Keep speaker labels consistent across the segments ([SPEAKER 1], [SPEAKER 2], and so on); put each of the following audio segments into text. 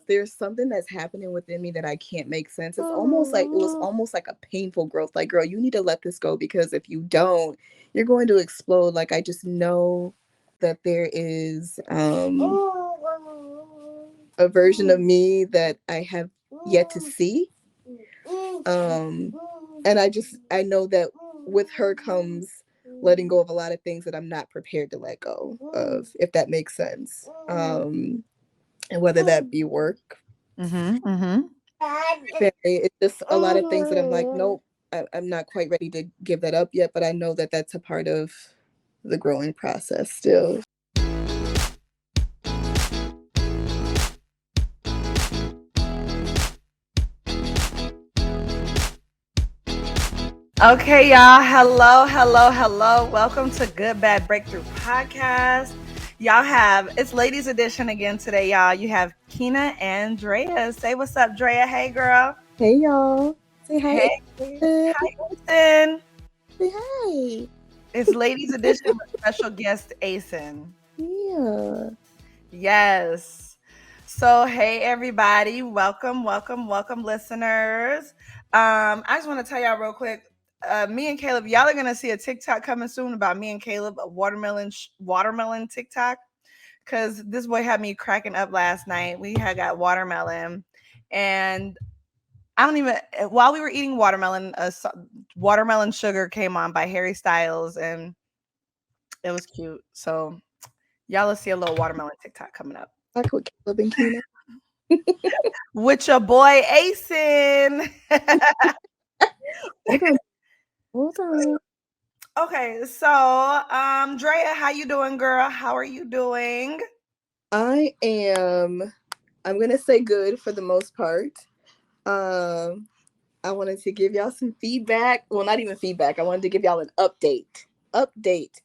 [SPEAKER 1] there's something that's happening within me that I can't make sense. It's almost like it was almost like a painful growth. Like, girl, you need to let this go because if you don't, you're going to explode. Like I just know that there is a version of me that I have yet to see. Um and I know that with her comes letting go of a lot of things that I'm not prepared to let go of, if that makes sense. And whether that be work,
[SPEAKER 2] Mm-hmm.
[SPEAKER 1] family, it's just a lot of things that I'm like, nope, I'm not quite ready to give that up yet, but I know that that's a part of the growing process still.
[SPEAKER 2] Okay, y'all. Hello, hello, hello. Welcome to Good Bad Breakthrough Podcast. Y'all it's ladies edition again today, y'all. You have Keena and Dreya. Say what's up, Dreya. Hey, girl.
[SPEAKER 1] Hey y'all. Say hi.
[SPEAKER 2] Hey,
[SPEAKER 1] Aiden.
[SPEAKER 2] hi, Ethan.
[SPEAKER 1] Say hi.
[SPEAKER 2] It's ladies edition with special guest Asen.
[SPEAKER 1] Yeah.
[SPEAKER 2] Yes. So, hey, everybody. Welcome, welcome, welcome, listeners. I just want to tell y'all real quick. Me and Caleb, y'all are gonna see a TikTok coming soon about me and Caleb, a watermelon TikTok, because this boy had me cracking up last night. We had got watermelon, and I don't even. While we were eating watermelon, watermelon sugar came on by Harry Styles, and it was cute. So y'all will see a little watermelon TikTok coming up
[SPEAKER 1] Talk with Caleb and Keena.
[SPEAKER 2] with your boy Asen.
[SPEAKER 1] Hold on. Hold on.
[SPEAKER 2] Okay, so Drea, how you doing, girl? How are you doing?
[SPEAKER 1] I am I'm gonna say good for the most part. Um I wanted to give y'all some feedback. Well, not even feedback. I wanted to give y'all an update. Update.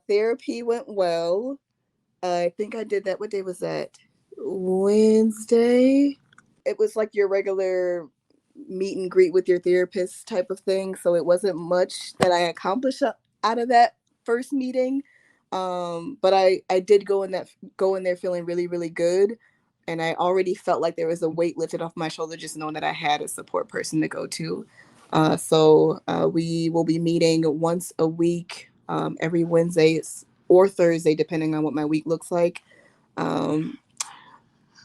[SPEAKER 1] Therapy went well. I think I did that. What day was that? Wednesday. It was like your regular meet and greet with your therapist type of thing. So it wasn't much that I accomplished out of that first meeting. But I did go in there feeling really, really good. And I already felt like there was a weight lifted off my shoulder just knowing that I had a support person to go to. We will be meeting once a week, every Wednesday or Thursday, depending on what my week looks like. Um,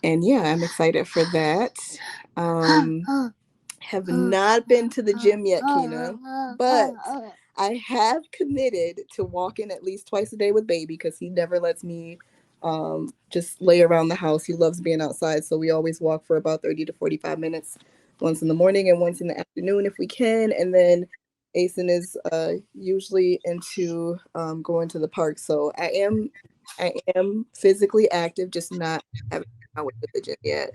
[SPEAKER 1] and yeah, I'm excited for that. Um, have not been to the gym yet, Keena, but I have committed to walking at least twice a day with baby because he never lets me just lay around the house. He loves being outside, so we always walk for about 30 to 45 minutes, once in the morning and once in the afternoon if we can. And then Asen is usually into going to the park, so I am physically active, just not having my way to the gym yet.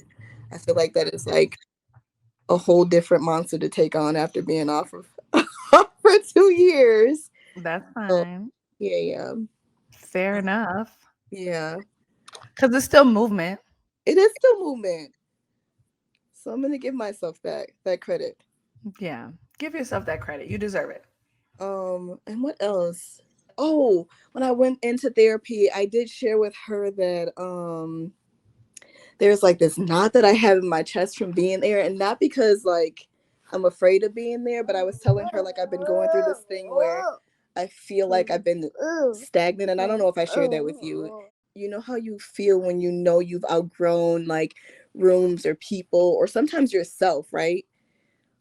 [SPEAKER 1] I feel like that is like a whole different monster to take on after being off of for 2 years.
[SPEAKER 2] That's
[SPEAKER 1] So
[SPEAKER 2] fine.
[SPEAKER 1] yeah, yeah,
[SPEAKER 2] Fair enough.
[SPEAKER 1] yeah.
[SPEAKER 2] Because it's still movement.
[SPEAKER 1] It is still movement, so I'm gonna give myself that credit.
[SPEAKER 2] Yeah. Give yourself that credit. You deserve it.
[SPEAKER 1] And what else? Oh, when I went into therapy, I did share with her that there's like this knot that I have in my chest from being there, and not because like I'm afraid of being there, but I was telling her like I've been going through this thing where I feel like I've been stagnant, and I don't know if I shared that with you. You know how you feel when you know you've outgrown like rooms or people or sometimes yourself, right?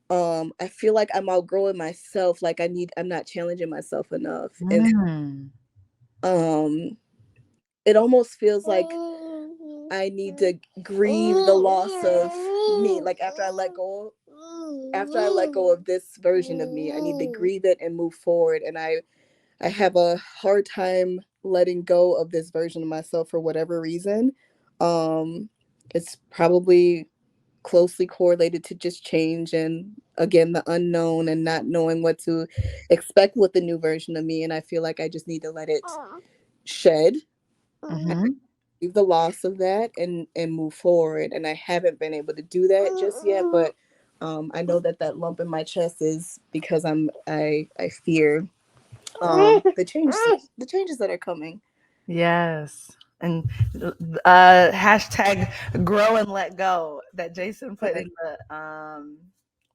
[SPEAKER 1] I feel like I'm outgrowing myself, like I'm not challenging myself enough. And
[SPEAKER 2] Mm.
[SPEAKER 1] um it almost feels like I need to grieve the loss of me. Like after I let go of this version of me, I need to grieve it and move forward. And I have a hard time letting go of this version of myself for whatever reason. Um, it's probably closely correlated to just change and again the unknown and not knowing what to expect with the new version of me. And I feel like I just need to let it shed,
[SPEAKER 2] Mm-hmm.
[SPEAKER 1] grieve the loss of that, and move forward. And I haven't been able to do that just yet, but I know that that lump in my chest is because I fear the changes that are coming.
[SPEAKER 2] Yes. And hashtag grow and let go that Jason put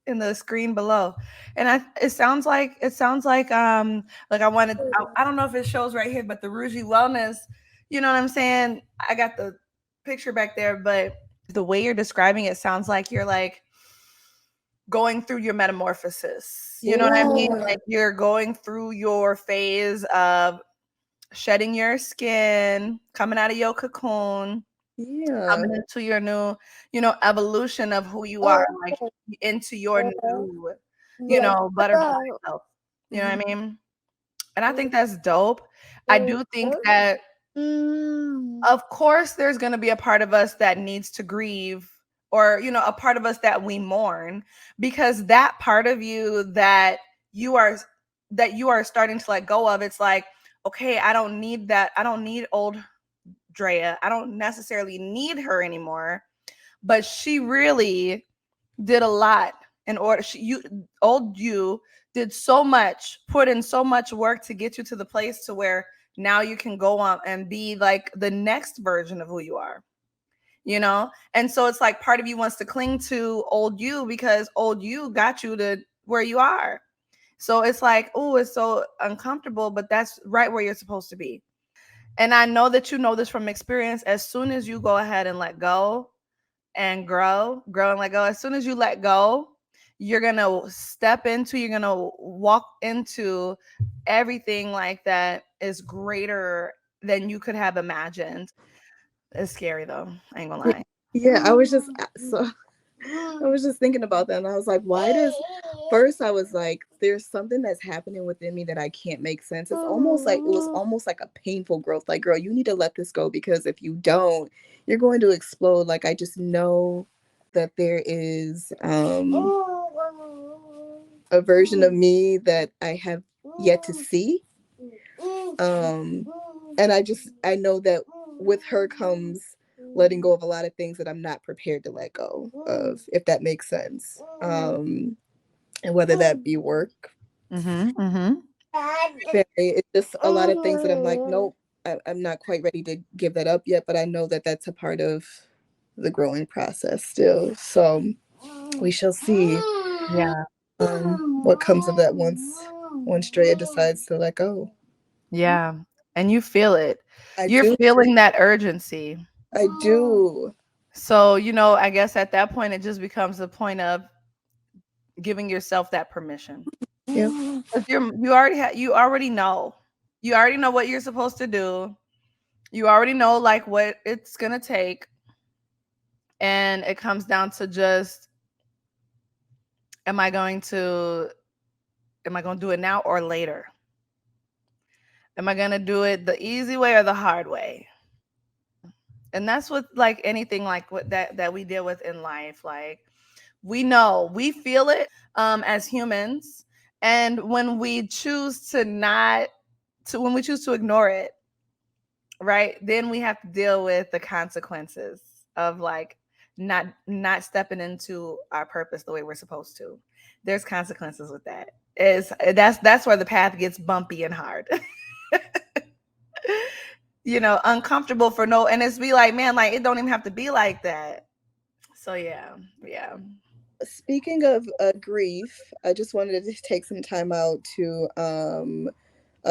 [SPEAKER 2] in the screen below. And it sounds like I don't know if it shows right here, but the Rougie Wellness, you know what I'm saying? I got the picture back there, but the way you're describing it sounds like you're like going through your metamorphosis. You know what I mean?
[SPEAKER 1] Yeah.
[SPEAKER 2] Like you're going through your phase of shedding your skin, coming out of your cocoon,
[SPEAKER 1] Yeah.
[SPEAKER 2] coming into your new, evolution of who you are, like into your new, butterfly self. You know what I mean? And I think that's dope. I do think that, of course, there's going to be a part of us that needs to grieve, or, a part of us that we mourn, because that part of you you are that you are starting to let go of, it's like, okay, I don't need that. I don't need old Drea. I don't necessarily need her anymore. But she really did a lot in order. Old you did so much, put in so much work to get you to the place to where now you can go on and be like the next version of who you are. And so it's like part of you wants to cling to old you because old you got you to where you are. So it's like, oh, it's so uncomfortable, but that's right where you're supposed to be. And I know that you know this from experience. As soon as you go ahead and let go and grow and let go, as soon as you let go, you're going to walk into everything like that is greater than you could have imagined. It's scary though. I ain't gonna
[SPEAKER 1] Yeah,
[SPEAKER 2] lie.
[SPEAKER 1] yeah, I was just thinking about that, and I was like, why does first I was like, there's something that's happening within me that I can't make sense. It was almost like a painful growth. Like, girl, you need to let this go because if you don't, you're going to explode. Like I just know that there is a version of me that I have yet to see. Um and I know that with her comes letting go of a lot of things that I'm not prepared to let go of, if that makes sense. And whether that be work,
[SPEAKER 2] Mm-hmm. Mm-hmm.
[SPEAKER 1] family, it's just a lot of things that I'm like, nope, I'm not quite ready to give that up yet, but I know that that's a part of the growing process still. So we shall see
[SPEAKER 2] Yeah.
[SPEAKER 1] what comes of that once Drea decides to let go.
[SPEAKER 2] Yeah. And you feel it.
[SPEAKER 1] I
[SPEAKER 2] You're
[SPEAKER 1] do.
[SPEAKER 2] feeling that urgency.
[SPEAKER 1] I do.
[SPEAKER 2] So, I guess at that point it just becomes a point of giving yourself that permission.
[SPEAKER 1] Yeah.
[SPEAKER 2] 'Cause you already know. You already know what you're supposed to do. You already know like what it's gonna take. And it comes down to just, am I going to am I gonna do it now or later? Am I gonna do it the easy way or the hard way? And that's what, like, anything like what that we deal with in life. Like, we feel it as humans. And when we choose to ignore it, right, then we have to deal with the consequences of like not stepping into our purpose the way we're supposed to. There's consequences with that. Is that's where the path gets bumpy and hard. Uncomfortable for no, and it's be like, man, like it don't even have to be like that. So yeah. Yeah.
[SPEAKER 1] Speaking of grief, I just wanted to take some time out to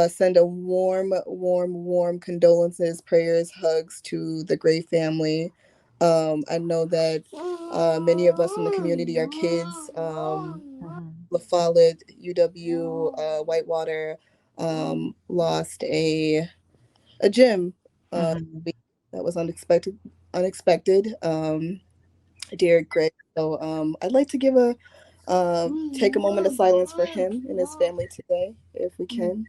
[SPEAKER 1] send a warm condolences, prayers, hugs to the Gray family. I know that many of us in the community are kids.
[SPEAKER 2] Mhm.
[SPEAKER 1] La Follette, UW, Whitewater lost a gym.
[SPEAKER 2] Mhm.
[SPEAKER 1] That was unexpected. Unexpected. Derek Gray. So I'd like to give a take a moment of silence for him and his family today, if we can.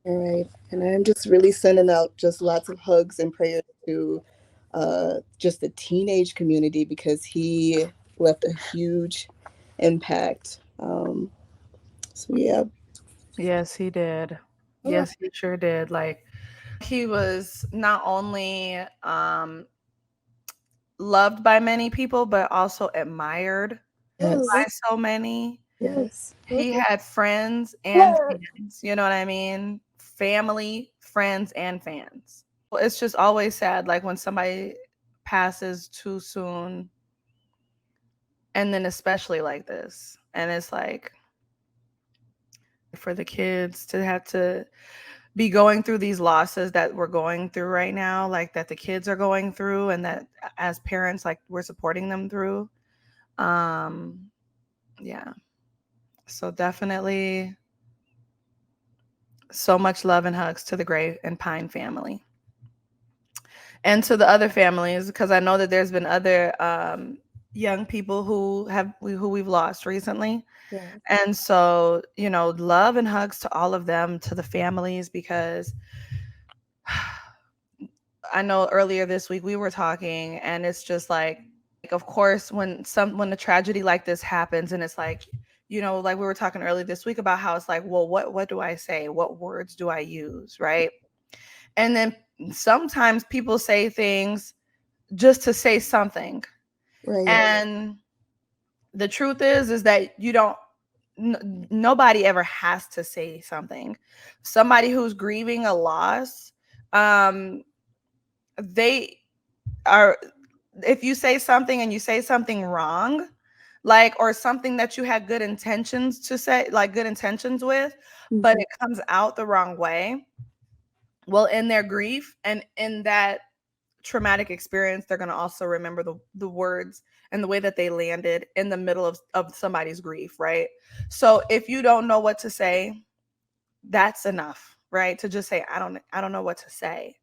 [SPEAKER 1] All right, and I'm just really sending out just lots of hugs and prayers to just the teenage community because he left a huge impact. So yeah,
[SPEAKER 2] Yes, he did. Yes, he sure did. Like he was not only loved by many people, but also admired by
[SPEAKER 1] Yes.
[SPEAKER 2] so many.
[SPEAKER 1] Yes.
[SPEAKER 2] He had friends and fans, you know what I mean? Family, friends, and fans. It's just always sad, like when somebody passes too soon, and then especially like this. And it's like for the kids to have to be going through these losses that we're going through right now, like that the kids are going through, and that as parents, like we're supporting them through. Um, yeah. So definitely so much love and hugs to the Gray and Pine family. And to the other families, because I know that there's been other young people who we've lost recently.
[SPEAKER 1] Yes.
[SPEAKER 2] And so, you know, love and hugs to all of them, to the families, because I know earlier this week we were talking, and it's just like, of course, when a tragedy like this happens, and it's like, you know, like we were talking earlier this week about how it's like, well, what do I say? What words do I use, right? And then sometimes people say things just to say something,
[SPEAKER 1] Right.
[SPEAKER 2] and the truth is that you don't. Nobody ever has to say something. Somebody who's grieving a loss, um, they are, if you say something and you say something wrong, like, or something that you had good intentions to say, like good intentions with, but
[SPEAKER 1] Mm-hmm.
[SPEAKER 2] it comes out the wrong way, well, in their grief and in that traumatic experience, they're going to also remember the words and the way that they landed in the middle of somebody's grief, right? So if you don't know what to say, that's enough, right? To just say, I don't know what to say,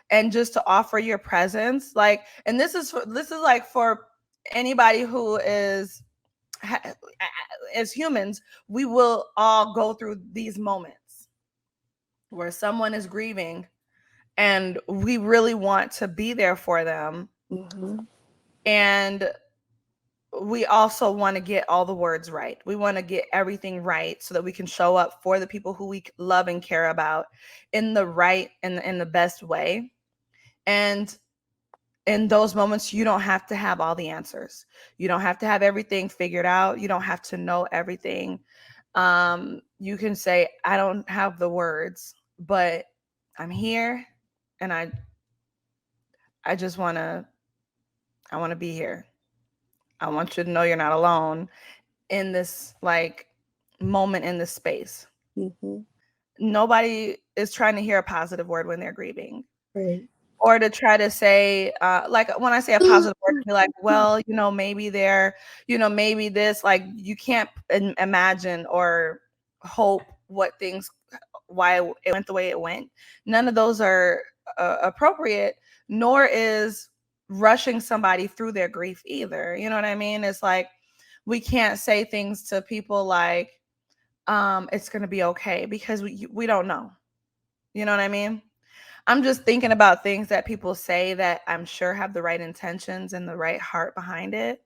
[SPEAKER 2] and just to offer your presence, like, and this is like for anybody who is, as humans, we will all go through these moments where someone is grieving, and we really want to be there for them,
[SPEAKER 1] Mm-hmm.
[SPEAKER 2] and we also want to get all the words right. We want to get everything right so that we can show up for the people who we love and care about in the right and in the best way. And in those moments, you don't have to have all the answers. You don't have to have everything figured out. You don't have to know everything. You can say, I don't have the words, but I'm here, and I just I want to be here. I want you to know you're not alone in this, like, moment in this space.
[SPEAKER 1] Mm-hmm.
[SPEAKER 2] Nobody is trying to hear a positive word when they're grieving,
[SPEAKER 1] Right.
[SPEAKER 2] or to try to say, like when I say a positive word, to be like, well, you know, maybe they're, you know, maybe this, like, you can't imagine or hope what things, why it went the way it went. None of those are appropriate, nor is rushing somebody through their grief either. You know what I mean? It's like, we can't say things to people like, it's going to be okay, because we don't know. You know what I mean? I'm just thinking about things that people say that I'm sure have the right intentions and the right heart behind it.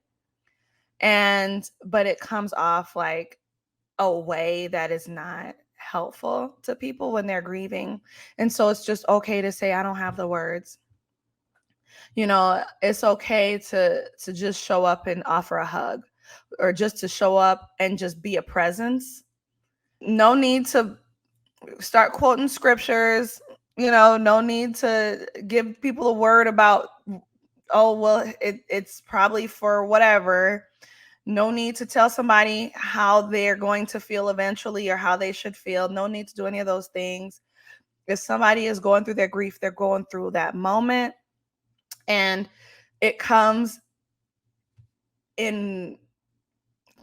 [SPEAKER 2] But it comes off like a way that is not helpful to people when they're grieving. And so it's just okay to say, I don't have the words. You know, it's okay to just show up and offer a hug, or just to show up and just be a presence. No need to start quoting scriptures, you know, no need to give people a word about, oh, well, it's probably for whatever. No need to tell somebody how they're going to feel eventually or how they should feel. No need to do any of those things. If somebody is going through their grief, they're going through that moment, and it comes in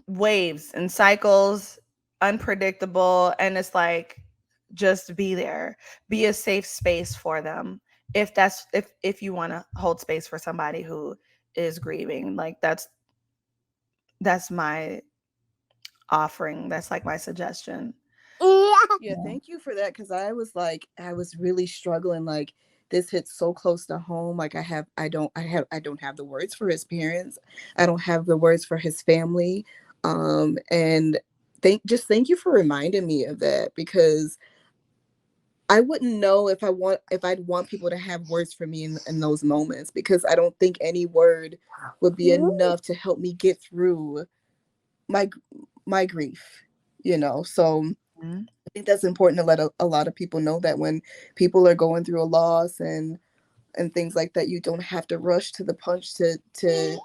[SPEAKER 2] waves and cycles, unpredictable, and it's like, just be there, be a safe space for them. If that's, if you want to hold space for somebody who is grieving, like, that's my offering, that's like my suggestion.
[SPEAKER 1] Yeah, thank you for that, because I was really struggling. Like, this hits so close to home. Like, I don't have the words for his parents. I don't have the words for his family. And thank you for reminding me of that, because I wouldn't know if I'd want people to have words for me in those moments, because I don't think any word would be enough to help me get through my my grief, you know. So
[SPEAKER 2] Mhm.
[SPEAKER 1] I think that's important to let a lot of people know that when people are going through a loss and things like that, you don't have to rush to the punch to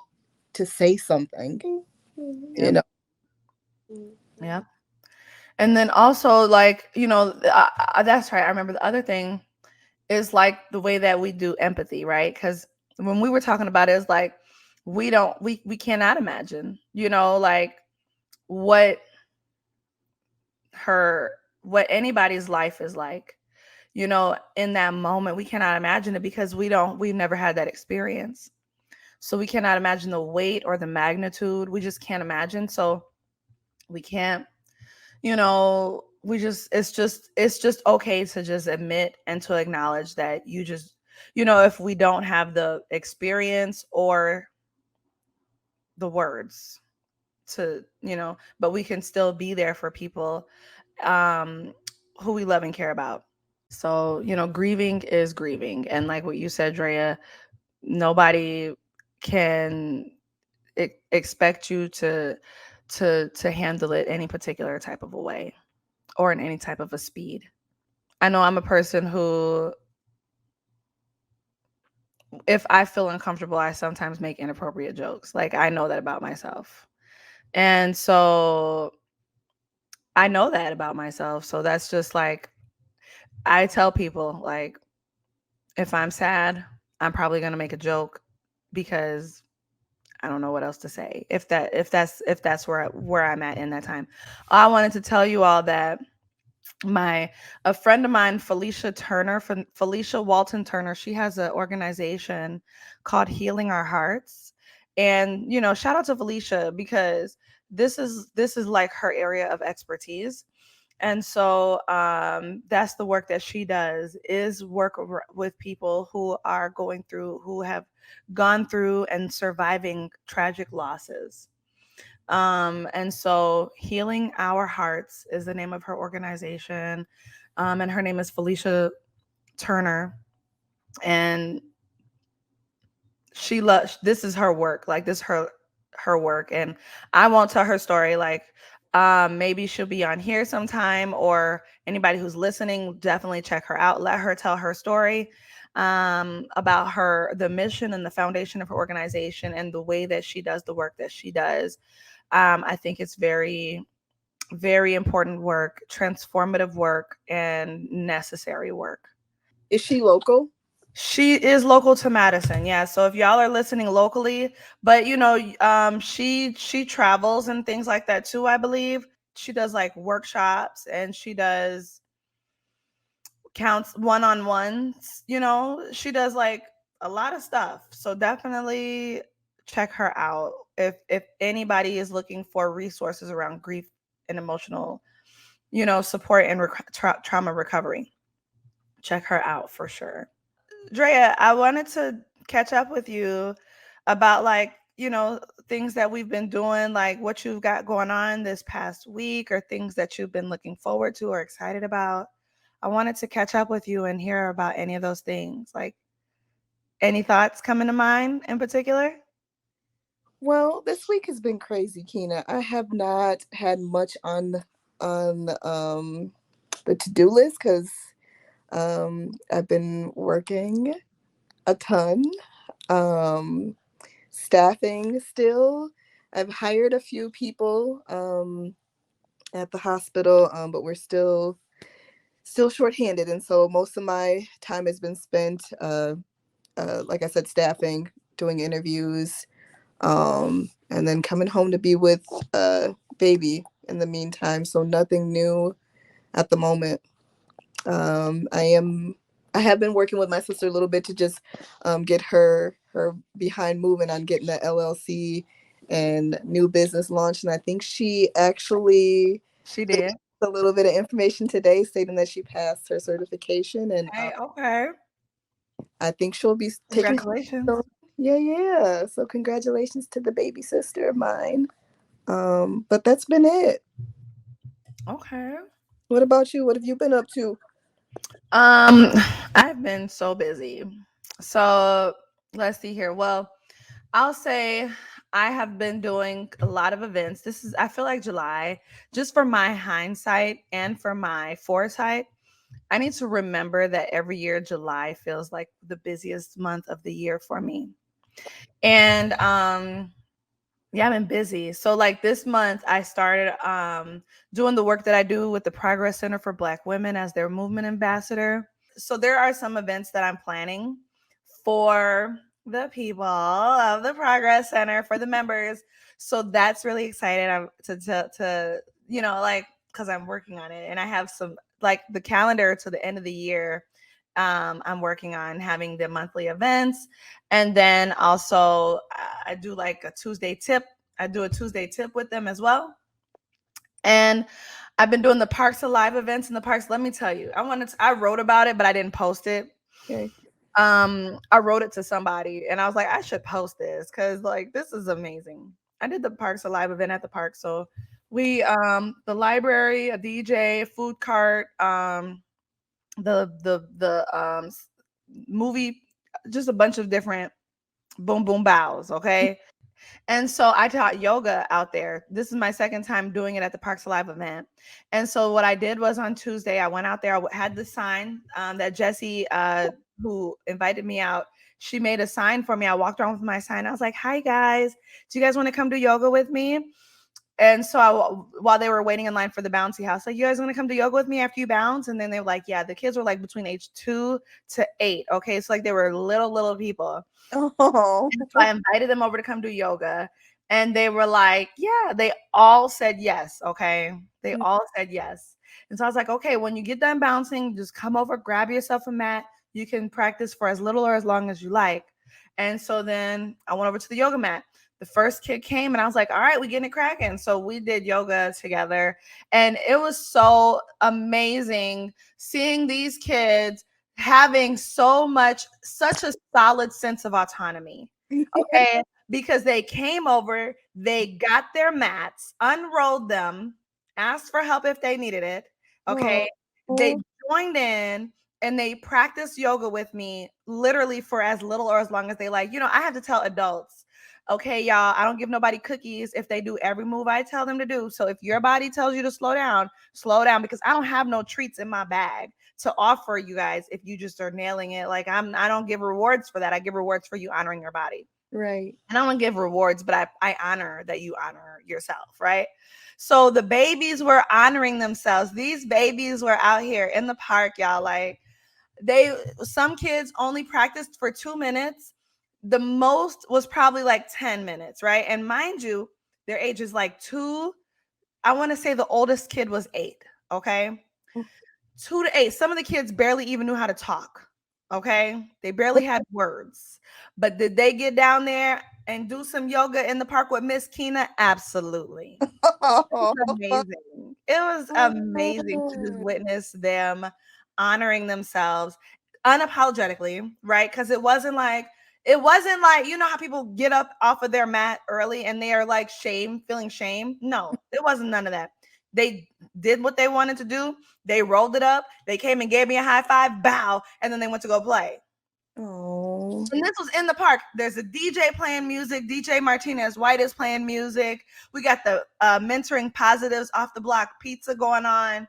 [SPEAKER 1] say something, you
[SPEAKER 2] Yep.
[SPEAKER 1] know.
[SPEAKER 2] Yep. And then also, like, that's right. I remember the other thing is like the way that we do empathy, right? Because when we were talking about it, it's like we cannot imagine, like what her what anybody's life is like, in that moment. We cannot imagine it because we've never had that experience. So we cannot imagine the weight or the magnitude. We just can't imagine. So we can't, we just it's just okay to just admit and to acknowledge that you just, if we don't have the experience or the words to, but we can still be there for people um who we love and care about. So, grieving is grieving. And like what you said, Drea, nobody can expect you to handle it any particular type of a way or in any type of a speed. I know I'm a person who, if I feel uncomfortable, I sometimes make inappropriate jokes. Like, I know that about myself. And so I know that about myself. So that's just like, I tell people, like, if I'm sad, I'm probably going to make a joke because I don't know what else to say. If that's where I'm at in that time. I wanted to tell you all that my a friend of mine, Felicia Walton Turner, she has an organization called Healing Our Hearts. And shout out to Felicia because this is like her area of expertise. And so that's the work that she does, is work with people who are going through, who have gone through and surviving tragic losses. And so Healing Our Hearts is the name of her organization. And her name is Felicia Turner. And she loves, this is her work, like this her work. And I won't tell her story. Like, maybe she'll be on here sometime, or anybody who's listening, definitely check her out, let her tell her story, about the mission and the foundation of her organization and the way that she does the work that she does. I think it's very, very important work, transformative work, and necessary work.
[SPEAKER 1] Is she local?
[SPEAKER 2] She is local to Madison, yeah. So if y'all are listening locally, but she travels and things like that too, I believe. She does like workshops and she does counts one-on-ones, she does like a lot of stuff. So definitely check her out if anybody is looking for resources around grief and emotional, support and trauma recovery. Check her out for sure. Drea, I wanted to catch up with you about, like, things that we've been doing, like what you've got going on this past week, or things that you've been looking forward to or excited about. I wanted to catch up with you and hear about any of those things. Like, any thoughts coming to mind in particular?
[SPEAKER 1] Well, this week has been crazy, Keena. I have not had much on the to-do list because I've been working a ton. Um Staffing still. I've hired a few people at the hospital, but we're still shorthanded, and so most of my time has been spent, like I said, staffing, doing interviews, and then coming home to be with baby in the meantime. So nothing new at the moment. Um, I am I have been working with my sister a little bit to just get her behind moving on getting the LLC and new business launch, and I think she actually
[SPEAKER 2] She
[SPEAKER 1] gave
[SPEAKER 2] did.
[SPEAKER 1] a little bit of information today stating that she passed her certification, and
[SPEAKER 2] Hey, okay.
[SPEAKER 1] I think she'll be taking.
[SPEAKER 2] Congratulations.
[SPEAKER 1] So, yeah, yeah. So congratulations to the baby sister of mine. But that's been it.
[SPEAKER 2] Okay.
[SPEAKER 1] What about you? What have you been up to?
[SPEAKER 2] Um, I've been so busy. So let's see here. Well, I'll say I have been doing a lot of events. I feel like July, just for my hindsight and for my foresight, I need to remember that every year July feels like the busiest month of the year for me. And yeah, I've been busy. So like this month I started doing the work that I do with the Progress Center for Black Women as their movement ambassador. So there are some events that I'm planning for the people of the Progress Center, for the members. So that's really excited. I'm to like, because I'm working on it and I have some like the calendar to the end of the year. I'm working on having the monthly events, and then also I do like a Tuesday tip. I do a Tuesday tip with them as well. And I've been doing the Parks Alive events in the parks. Let me tell you, I wrote about it, but I didn't post it.
[SPEAKER 1] Okay.
[SPEAKER 2] I wrote it to somebody and I was like, I should post this because like this is amazing. I did the Parks Alive event at the park. So we the library, a DJ, food cart, the movie, just a bunch of different boom boom bows, okay? And so I taught yoga out there. This is my second time doing it at the Parks Alive event. And so what I did was on Tuesday, I went out there. I had the sign that Jessie, who invited me out, she made a sign for me. I walked around with my sign. I was like, "Hi guys, do you guys want to come do yoga with me?" And so while they were waiting in line for the bouncy house, like, "You guys want to come do yoga with me after you bounce?" And then they were like, "Yeah." The kids were like between age 2 to 8. Okay, so like they were little people.
[SPEAKER 1] Oh.
[SPEAKER 2] And so I invited them over to come do yoga. And they were like, yeah, they all said yes. Okay. They all said yes. And so I was like, okay, when you get done bouncing, just come over, grab yourself a mat. You can practice for as little or as long as you like. And so then I went over to the yoga mat. The first kid came and I was like, all right, we getting it cracking. So we did yoga together. And it was so amazing seeing these kids having such a solid sense of autonomy. Okay. Because they came over, they got their mats, unrolled them, asked for help if they needed it. Okay. They
[SPEAKER 1] Oh.
[SPEAKER 2] joined in and they practiced yoga with me literally for as little or as long as they like. I have to tell adults, okay, y'all, I don't give nobody cookies if they do every move I tell them to do. So if your body tells you to slow down because I don't have no treats in my bag to offer you guys if you just are nailing it. Like I don't give rewards for that. I give rewards for you honoring your body.
[SPEAKER 1] Right.
[SPEAKER 2] And I don't give rewards, but I honor that you honor yourself, right? So the babies were honoring themselves. These babies were out here in the park, y'all. Like some kids only practiced for 2 minutes. The most was probably like 10 minutes, right? And mind you, their age is like 2. I want to say the oldest kid was 8, okay? 2 to 8. Some of the kids barely even knew how to talk. Okay. They barely had words. But did they get down there and do some yoga in the park with Miss Keena? Absolutely. It was amazing. It was amazing to just witness them honoring themselves unapologetically, right? Because it wasn't like how people get up off of their mat early and they are like feeling shame. No, it wasn't none of that. They did what they wanted to do. They rolled it up. They came and gave me a high five, bow, and then they went to go play.
[SPEAKER 1] Oh.
[SPEAKER 2] And this was in the park. There's a DJ playing music. DJ Martinez White is playing music. We got the mentoring positives off the block pizza going on.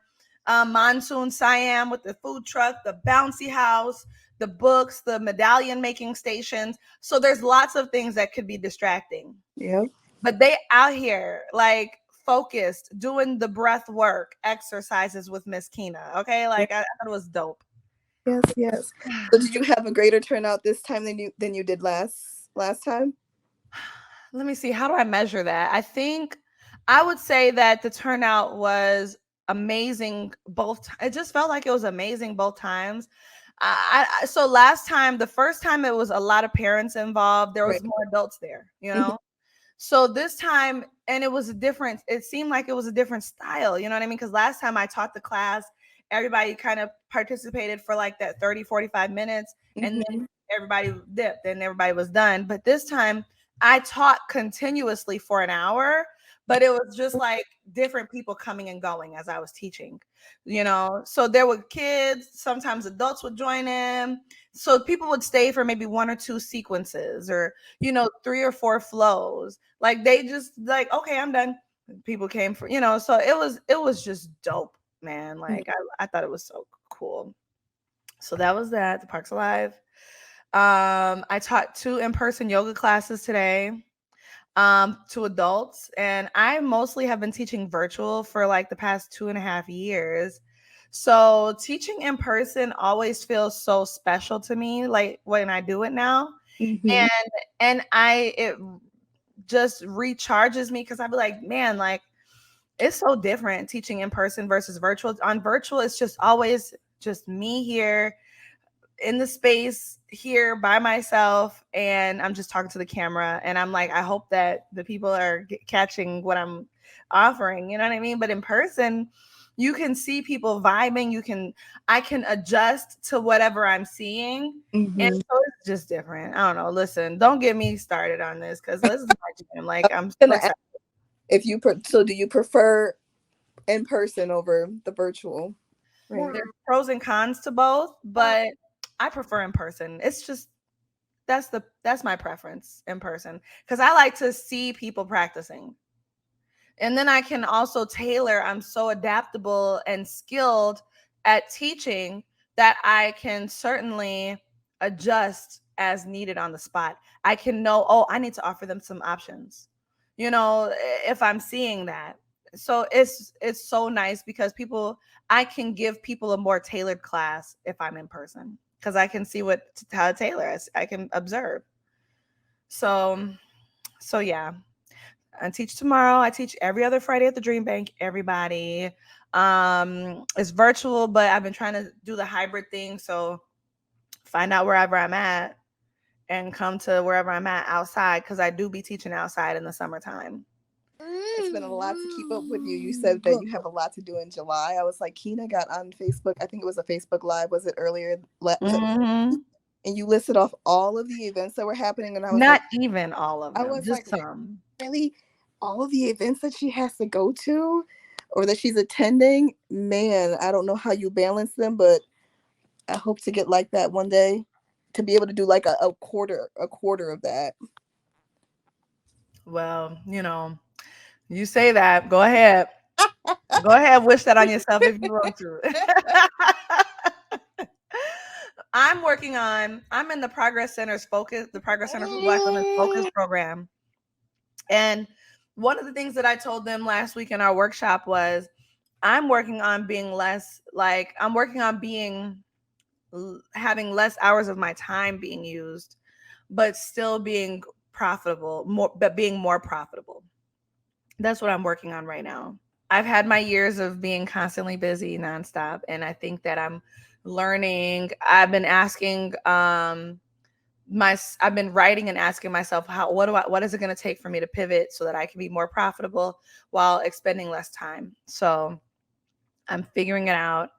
[SPEAKER 2] Monsoon Siam with the food truck, the bouncy house, the books, the medallion making stations. So there's lots of things that could be distracting.
[SPEAKER 1] Yep.
[SPEAKER 2] But they out here like focused, doing the breath work exercises with Miss Keena. Okay,
[SPEAKER 1] Yeah.
[SPEAKER 2] like I thought it was dope.
[SPEAKER 1] Yes. Yes. So did you have a greater turnout this time than you did last time?
[SPEAKER 2] Let me see. How do I measure that? I think I would say that the turnout was amazing it just felt like it was amazing both times. So last time, the first time it was a lot of parents involved. There
[SPEAKER 1] Right.
[SPEAKER 2] was more adults there, you
[SPEAKER 1] Mhm.
[SPEAKER 2] know. So this time, and it was a different, it seemed like it was a different style, you know what I mean? Because last time I taught the class, everybody kind of participated for like that 30, 45 minutes, and then
[SPEAKER 1] Mhm.
[SPEAKER 2] everybody dipped and everybody was done. But this time I taught continuously for an hour, but it was just like different people coming and going as I was teaching, you know. So there were kids, sometimes adults would join in. So people would stay for maybe one or two sequences or, you know, three or four flows. Like they just like, okay, I'm done. People came for, you know, so it was just dope, man. Like I thought it was so cool. So that was that. The Park's Alive. I taught 2 in-person yoga classes today to adults, and I mostly have been teaching virtual for like the past 2.5 years. So teaching in person always feels so special to me, like when I do it now.
[SPEAKER 1] Mm-hmm.
[SPEAKER 2] And it just recharges me because I'd be like, man, like it's so different teaching in person versus virtual. On virtual, it's just always just me here in the space here by myself, and I'm just talking to the camera, and I'm like, I hope that the people are catching what I'm offering, you know what I mean? But in person, you can see people vibing, I can adjust to whatever I'm seeing, and
[SPEAKER 1] Mm-hmm.
[SPEAKER 2] so it's just different. I don't know, listen, don't get me started on this because this is my jam.
[SPEAKER 1] I'm
[SPEAKER 2] Like I'm so
[SPEAKER 1] gonna ask
[SPEAKER 2] excited.
[SPEAKER 1] if you so do you prefer in person over the virtual? Right.
[SPEAKER 2] There's pros and cons to both, but I prefer in person. It's just that's my preference, in person, because I like to see people practicing. And then I can also tailor. I'm so adaptable and skilled at teaching that I can certainly adjust as needed on the spot. I can know, oh, I need to offer them some options, you know, if I'm seeing that. So it's so nice because people, I can give people a more tailored class if I'm in person because I can see how to tailor. I can observe. So yeah, I teach tomorrow. I teach every other Friday at the Dream Bank, everybody. It's virtual, but I've been trying to do the hybrid thing. So find out wherever I'm at and come to wherever I'm at outside because I do be teaching outside in the summertime.
[SPEAKER 1] It's been a lot to keep up with you. You said that you have a lot to do in July. I was like, Keena got on Facebook. I think it was a Facebook Live. Was it earlier?
[SPEAKER 2] Hmm.
[SPEAKER 1] And you listed off all of the events that were happening, and
[SPEAKER 2] Not even all of
[SPEAKER 1] I
[SPEAKER 2] them,
[SPEAKER 1] was like,
[SPEAKER 2] just some.
[SPEAKER 1] really, all of the events that she has to go to, or that she's attending. Man, I don't know how you balance them, but I hope to get like that one day, to be able to do like a quarter of that.
[SPEAKER 2] Well, you know, you say that. Go ahead. Go ahead. Wish that on yourself if you want to. I'm in the Progress Center for Black Women's Focus program. And one of the things that I told them last week in our workshop was I'm working on being I'm working on having less hours of my time being used, but still being being more profitable. That's what I'm working on right now. I've had my years of being constantly busy nonstop, and I think that I'm learning. I've been asking I've been writing and asking myself what is it going to take for me to pivot so that I can be more profitable while expending less time. So I'm figuring it out.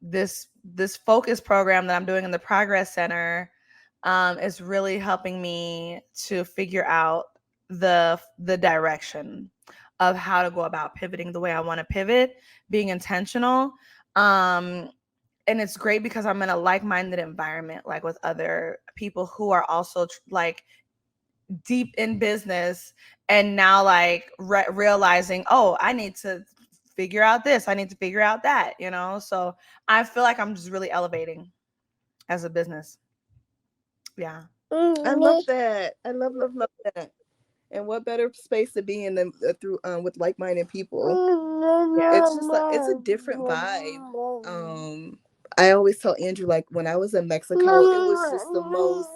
[SPEAKER 2] This focus program that I'm doing in the Progress Center is really helping me to figure out the direction of how to go about pivoting the way I want to pivot, being intentional. Um, and it's great because I'm in a like-minded environment, like with other people who are also like deep in business, and now like realizing, oh, I need to figure out this, I need to figure out that, you know. So I feel like I'm just really elevating as a business. Yeah.
[SPEAKER 1] I love that. I love that. And what better space to be in than through with like-minded people? It's just like it's a different vibe. I always tell Andrew, like when I was in Mexico, it was just the most.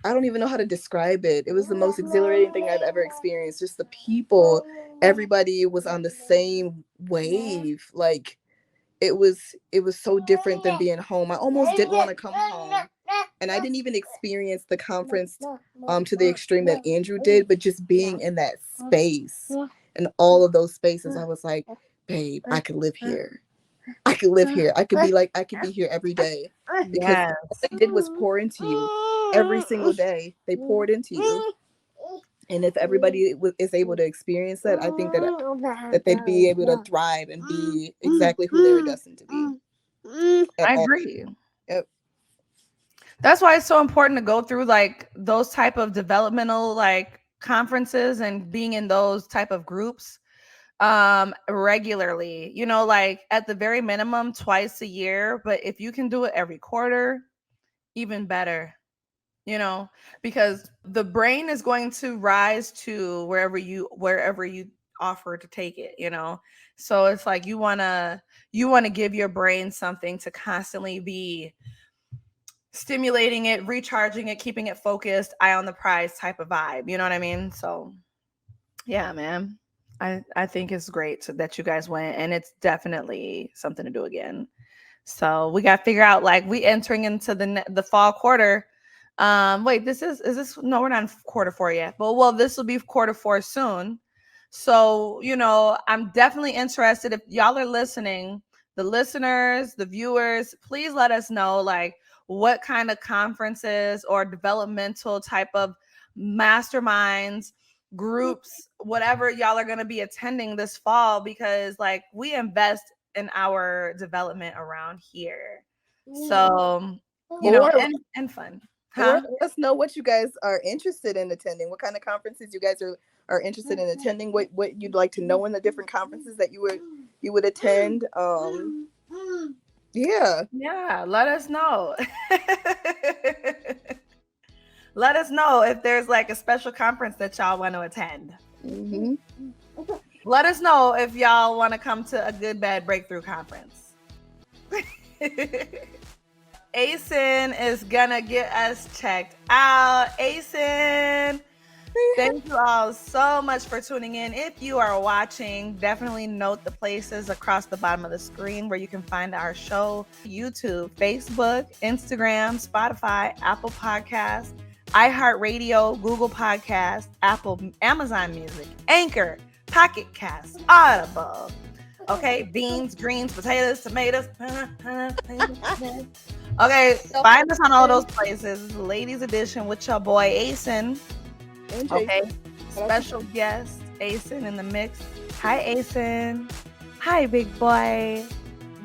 [SPEAKER 1] I don't even know how to describe it. It was the most exhilarating thing I've ever experienced. Just the people, everybody was on the same wave. Like it was so different than being home. I almost didn't want to come home. And I didn't even experience the conference to the extreme that Andrew did, but just being in that space and all of those spaces, I was like, babe, I could live here. I could live here. I could be here every day. Because all
[SPEAKER 2] Yes.
[SPEAKER 1] they did was pour into you every single day. They poured into you. And if everybody is able to experience that, I think that they'd be able to thrive and be exactly who they were destined to be.
[SPEAKER 2] I agree.
[SPEAKER 1] Yep.
[SPEAKER 2] That's why it's so important to go through like those type of developmental like conferences and being in those type of groups regularly, you know, like at the very minimum twice a year, but if you can do it every quarter, even better, you know, because the brain is going to rise to wherever you offer to take it, you know. So it's like you want to give your brain something to constantly be stimulating it, recharging it, keeping it focused, eye on the prize type of vibe, you know what I mean? So yeah, man. I think it's great that you guys went, and it's definitely something to do again. So we got to figure out like we entering into the fall quarter. Wait, is this no, we're not in quarter four yet. But well, this will be quarter four soon. So, you know, I'm definitely interested if y'all are listening, the listeners, the viewers, please let us know like what kind of conferences or developmental type of masterminds, groups, whatever y'all are going to be attending this fall, because like we invest in our development around here. So, you know,
[SPEAKER 1] Or
[SPEAKER 2] and fun.
[SPEAKER 1] or
[SPEAKER 2] Huh?
[SPEAKER 1] let us know what you guys are interested in attending. What kind of conferences you guys are interested in attending. What you'd like to know in the different conferences that you would attend. Yeah.
[SPEAKER 2] Yeah, let us know. Let us know if there's like a special conference that y'all want to attend.
[SPEAKER 1] Mm-hmm.
[SPEAKER 2] Let us know if y'all want to come to a good bad breakthrough conference. Asen is gonna get us checked out. Asen, thank you all so much for tuning in. If you are watching, definitely note the places across the bottom of the screen where you can find our show: YouTube, Facebook, Instagram, Spotify, Apple Podcasts, iHeartRadio, Google Podcasts, Amazon Music, Anchor, Pocket Cast, Audible. Okay, beans, greens, potatoes, tomatoes. Okay, find us on all those places. Ladies Edition with your boy Asen.
[SPEAKER 1] And
[SPEAKER 2] Okay,
[SPEAKER 1] Jason.
[SPEAKER 2] special guest Asen in the mix. Hi Asen. Hi big boy.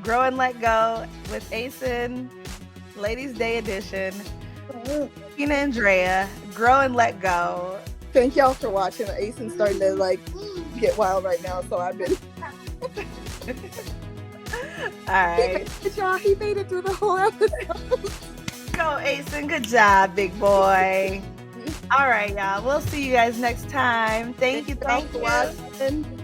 [SPEAKER 2] Grow and Let Go with Asen. Ladies Day Edition. Keena and Dreya. Grow and Let Go.
[SPEAKER 1] Thank y'all for watching. Asen's starting to like get wild right now, so I've been.
[SPEAKER 2] All right.
[SPEAKER 1] He made it through the whole episode.
[SPEAKER 2] Go Asen. Good job, big boy. All right, y'all. We'll see you guys next time. Thank you.
[SPEAKER 1] Thank you for watching.